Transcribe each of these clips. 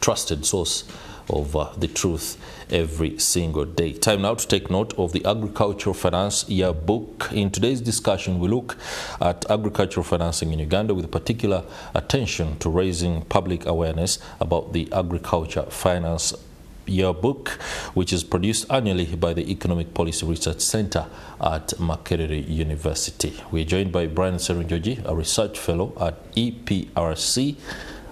trusted source of the truth every single day. Time now to take note of the Agricultural Finance Yearbook. In today's discussion, we look at agricultural financing in Uganda with particular attention to raising public awareness about the Agricultural Finance Yearbook, which is produced annually by the Economic Policy Research Center at Makerere University. We're joined by Brian Sserunjogi, a research fellow at EPRC,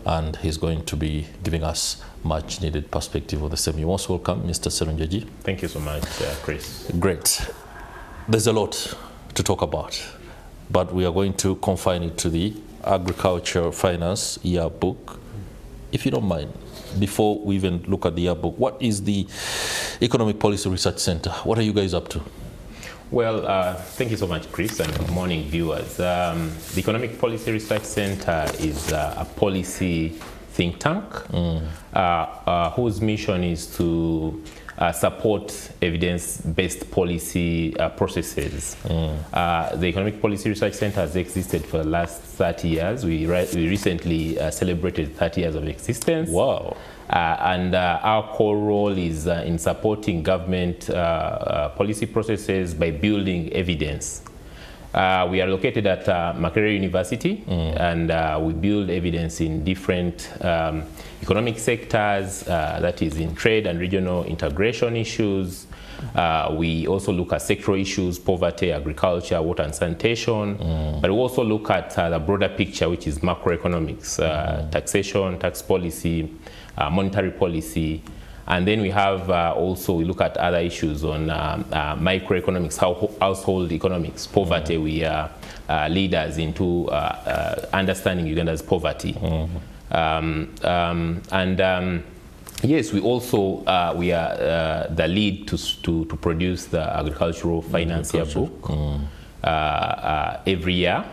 and he's going to be giving us much needed perspective of the same. You're most welcome, Mr. Sserunjogi. Thank you so much, Chris. Great. There's a lot to talk about, but we are going to confine it to the Agricultural Finance Yearbook. If you don't mind, before we even look at the yearbook, what is the Economic Policy Research Center? What are you guys up to? Well, thank you so much, Chris, and good morning, viewers. The Economic Policy Research Center is a policy think tank whose mission is to support evidence-based policy processes. The Economic Policy Research Center has existed for the last 30 years. We recently celebrated 30 years of existence. Wow. And our core role is in supporting government policy processes by building evidence. We are located at Makerere University, and we build evidence in different economic sectors, that is in trade and regional integration issues. We also look at sectoral issues, poverty, agriculture, water and sanitation, but we also look at the broader picture, which is macroeconomics, taxation, tax policy, monetary policy. And then we have we look at other issues on microeconomics, household economics, poverty. We are leaders into understanding Uganda's poverty. Yes, we also we are the lead to produce the Agricultural Finance Yearbook every year,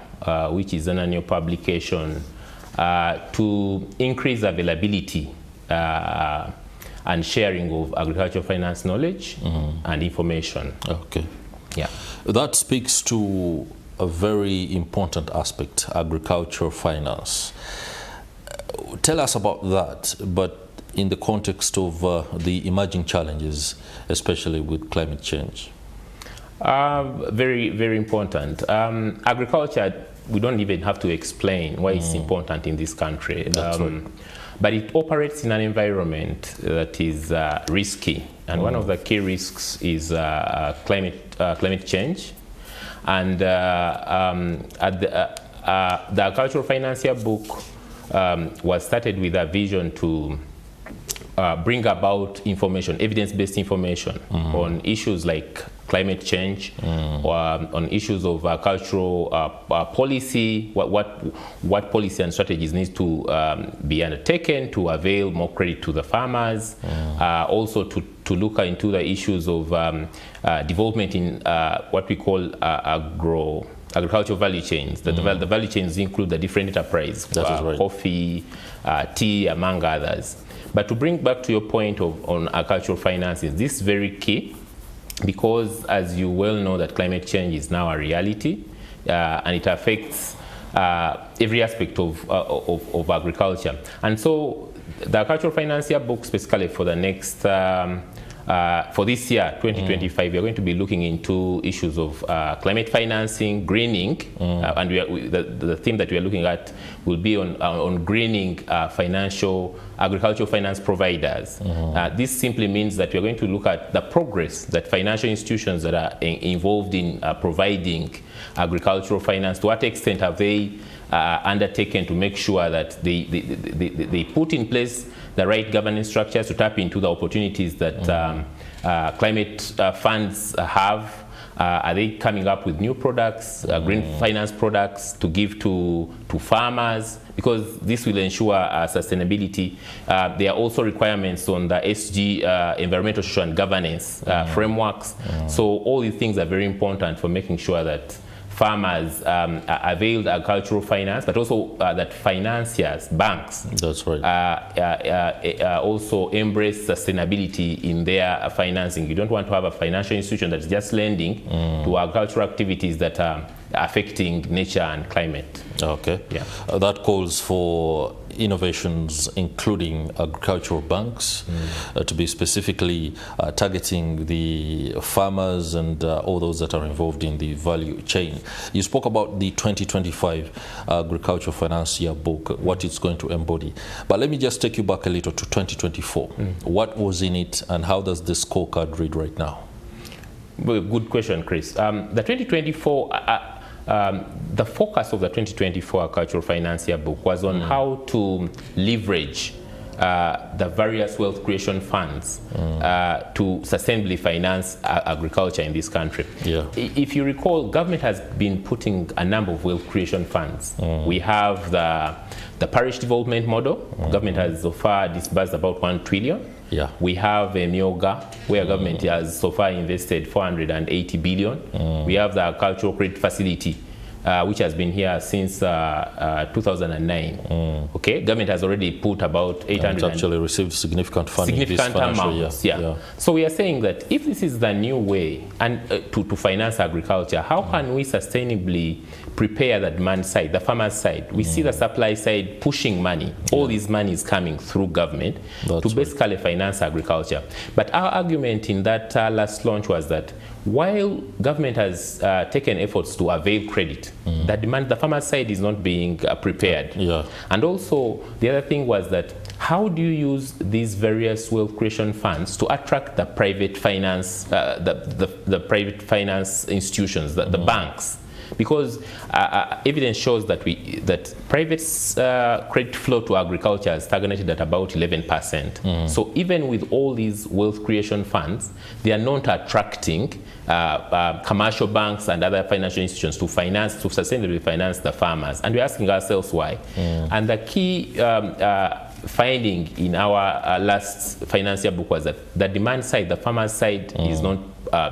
which is an annual publication to increase availability and sharing of agricultural finance knowledge and information. Okay. Yeah. That speaks to a very important aspect, agricultural finance. Tell us about that, but in the context of the emerging challenges, especially with climate change. Very, very important. Agriculture, we don't even have to explain why it's important in this country. That's right. But it operates in an environment that is risky, and one of the key risks is climate change. And the Agricultural Finance Yearbook was started with a vision to bring about information, evidence-based information on issues like climate change, or on issues of cultural policy, what policy and strategies need to be undertaken to avail more credit to the farmers, also to look into the issues of development in what we call agricultural value chains. The value chains include the different enterprises, right. Coffee, tea, among others. But to bring back to your point on agricultural finances, this is very key, because as you well know that climate change is now a reality, and it affects every aspect of agriculture. And so the Agricultural Finance Yearbook, specifically for the next for this year, 2025, we are going to be looking into issues of climate financing, greening, and the theme that we are looking at will be on greening agricultural finance providers. This simply means that we are going to look at the progress that financial institutions that are involved in providing agricultural finance, to what extent have they undertaken to make sure that they put in place the right governance structures to tap into the opportunities that climate funds have. Are they coming up with new products, green finance products to give to farmers? Because this will ensure sustainability. There are also requirements on the SG, environmental, social and governance frameworks. So all these things are very important for making sure that farmers availed agricultural finance, but also that financiers, banks, that's right, also embrace sustainability in their financing. You don't want to have a financial institution that's just lending to agricultural activities that are affecting nature and climate. Okay. Yeah. That calls for innovations, including agricultural banks, to be specifically targeting the farmers and all those that are involved in the value chain. You spoke about the 2025 Agricultural Finance Yearbook, what it's going to embody. But let me just take you back a little to 2024. What was in it, and how does the scorecard read right now? Well, good question, Chris. The 2024, the focus of the 2024 Agricultural Finance Yearbook was on how to leverage the various wealth creation funds to sustainably finance agriculture in this country. Yeah. If you recall, government has been putting a number of wealth creation funds. We have the parish development model. Government has so far disbursed about 1 trillion. Yeah. We have a Myoga, where government has so far invested 480 billion. We have the agricultural credit facility, which has been here since 2009. Okay, government has already put about 800. It's actually received significant funding. Significant amounts, yeah. So we are saying that if this is the new way and to finance agriculture, how can we sustainably prepare the demand side, the farmer side? We see the supply side pushing money. All this money is coming through government to basically finance agriculture. But our argument in that last launch was that while government has taken efforts to avail credit, the farmer side is not being prepared. And also, the other thing was that how do you use these various wealth creation funds to attract the private finance, the private finance institutions, the banks? Because evidence shows that private credit flow to agriculture has stagnated at about 11%. So even with all these wealth creation funds, they are not attracting commercial banks and other financial institutions to sustainably finance the farmers. And we're asking ourselves why. And the key finding in our last finance yearbook was that the demand side, the farmer side, is not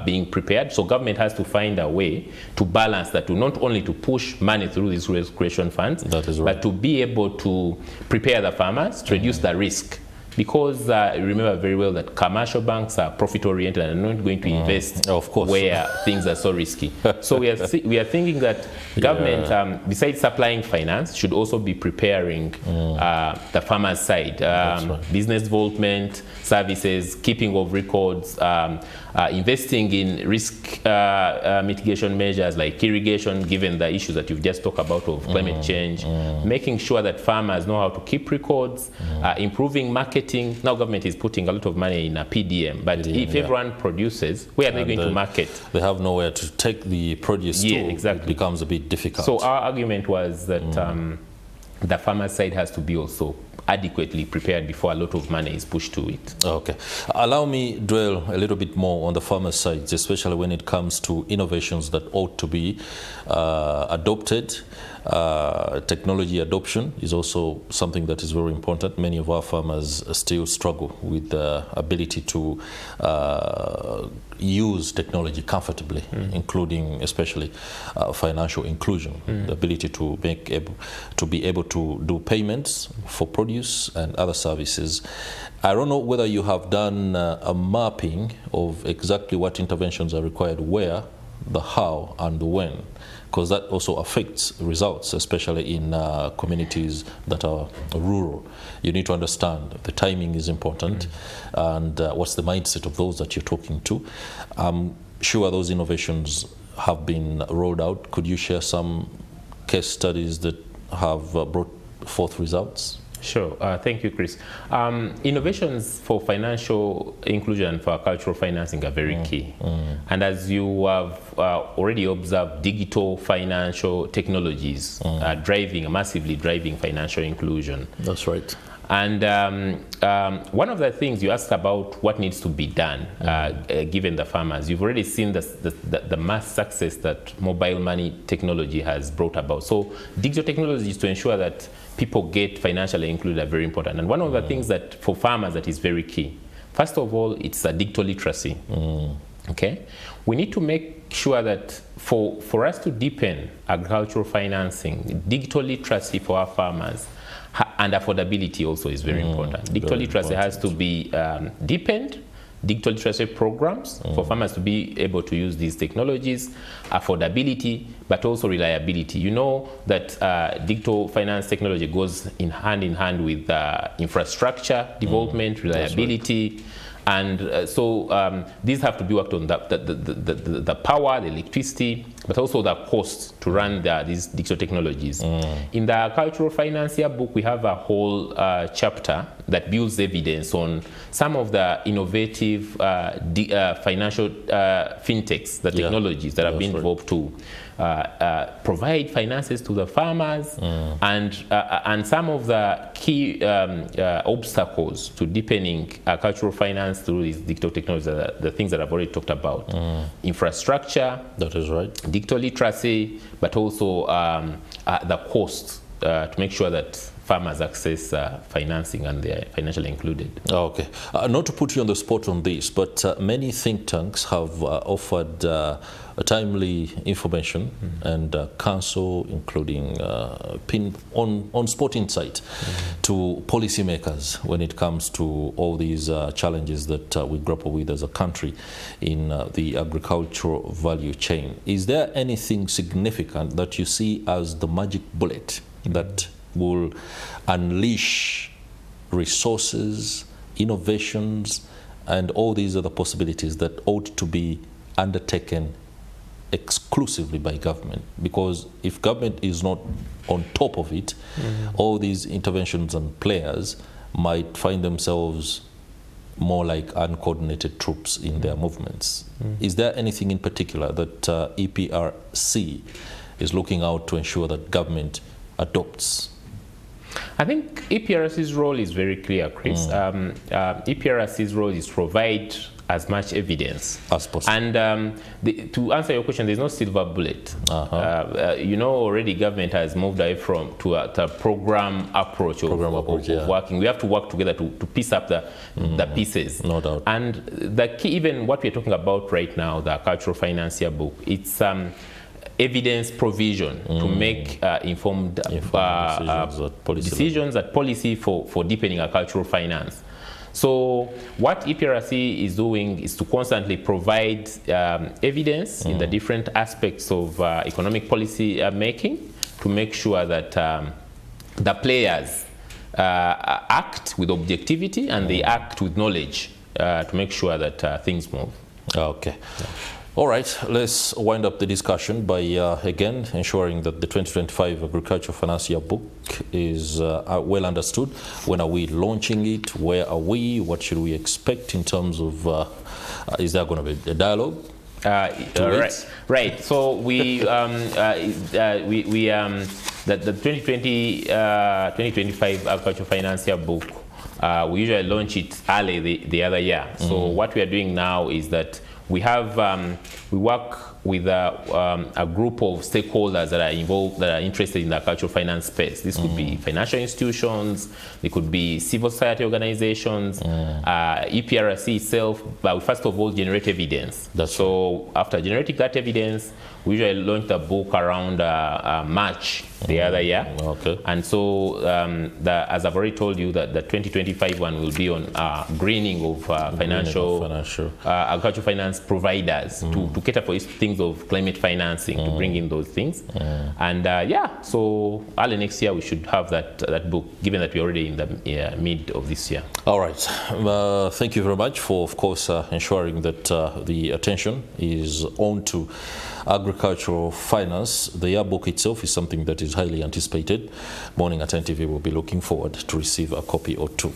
being prepared. So government has to find a way to balance that, to not only to push money through these wealth creation funds, but to be able to prepare the farmers, to reduce the risk. Because remember very well that commercial banks are profit-oriented and are not going to invest where things are so risky. So we are thinking that government, besides supplying finance, should also be preparing the farmer's side, business development, services, keeping of records, investing in risk mitigation measures like irrigation, given the issues that you've just talked about of climate change, making sure that farmers know how to keep records, improving marketing. Now government is putting a lot of money in a PDM, but if everyone produces, where are they going to market? They have nowhere to take the produce to. Exactly. It becomes a bit difficult. So our argument was that the farmer side has to be also adequately prepared before a lot of money is pushed to it. Okay. Allow me dwell a little bit more on the farmer side, especially when it comes to innovations that ought to be adopted. Technology adoption is also something that is very important. Many of our farmers still struggle with the ability to use technology comfortably, including especially financial inclusion, the ability to be able to do payments for produce and other services. I don't know whether you have done a mapping of exactly what interventions are required where, the how, and the when, because that also affects results, especially in communities that are rural. You need to understand the timing is important, and what's the mindset of those that you're talking to. I'm sure those innovations have been rolled out. Could you share some case studies that have brought forth results? Sure. Thank you, Chris. Innovations for financial inclusion and for cultural financing are very key. And as you have already observed, digital financial technologies are massively driving financial inclusion. That's right. And one of the things you asked about what needs to be done given the farmers, you've already seen the mass success that mobile money technology has brought about. So digital technologies to ensure that people get financially included are very important. And one of the things that for farmers that is very key, first of all, it's digital literacy. Okay, we need to make sure that for us to deepen agricultural financing, digital literacy for our farmers and affordability also is very important. Digital literacy has to be deepened. digital literacy programs for farmers to be able to use these technologies, affordability, but also reliability. You know that digital finance technology goes in hand with infrastructure development, reliability. And so these have to be worked on, the power, the electricity, but also the cost to run these digital technologies. In the Agricultural Finance Yearbook, we have a whole chapter that builds evidence on some of the innovative financial fintechs, the technologies that have been developed to provide finances to the farmers, and some of the key obstacles to deepening cultural finance through these digital technologies are the things that I've already talked about. Infrastructure, that is right, digital literacy, but also the cost to make sure that farmers access financing and they're financially included. Okay. Not to put you on the spot on this, but many think tanks have offered timely information and counsel, including on-spot insight to policymakers when it comes to all these challenges that we grapple with as a country in the agricultural value chain. Is there anything significant that you see as the magic bullet that will unleash resources, innovations, and all these other possibilities that ought to be undertaken exclusively by government? Because if government is not on top of it, all these interventions and players might find themselves more like uncoordinated troops in their movements. Is there anything in particular that EPRC is looking out to ensure that government adopts? I think EPRC's role is very clear, Chris. EPRC's role is to provide as much evidence as possible. And to answer your question, there's no silver bullet. You know, already government has moved away to a program approach of working. We have to work together to piece up the pieces. No doubt. And the key, even what we're talking about right now, the Agricultural Finance Yearbook, it's evidence provision to make informed decisions at policy for deepening agricultural finance. So what EPRC is doing is to constantly provide evidence in the different aspects of economic policy making to make sure that the players act with objectivity and they act with knowledge to make sure that things move. Okay. Yeah. All right, let's wind up the discussion by, again, ensuring that the 2025 Agricultural Finance Yearbook is well understood. When are we launching it? Where are we? What should we expect in terms of, is there going to be a dialogue? Right. So the 2025 Agricultural Finance Yearbook, we usually launch it early the other year. So what we are doing now is that we have we work with a group of stakeholders that are involved, that are interested in the agricultural finance space. This could be financial institutions, they could be civil society organizations, EPRC itself. But we first of all generate evidence. So after generating that evidence, we usually launch the book around March the other year. Okay. And so, as I've already told you, that the 2025 one will be on greening of agricultural finance providers to cater for things of climate financing, to bring in those things. And so early next year we should have that book, given that we're already in the mid of this year. All right. Thank you very much for, of course, ensuring that the attention is on to agricultural finance. The yearbook itself is something that is highly anticipated. Morning at NTV will be looking forward to receive a copy or two.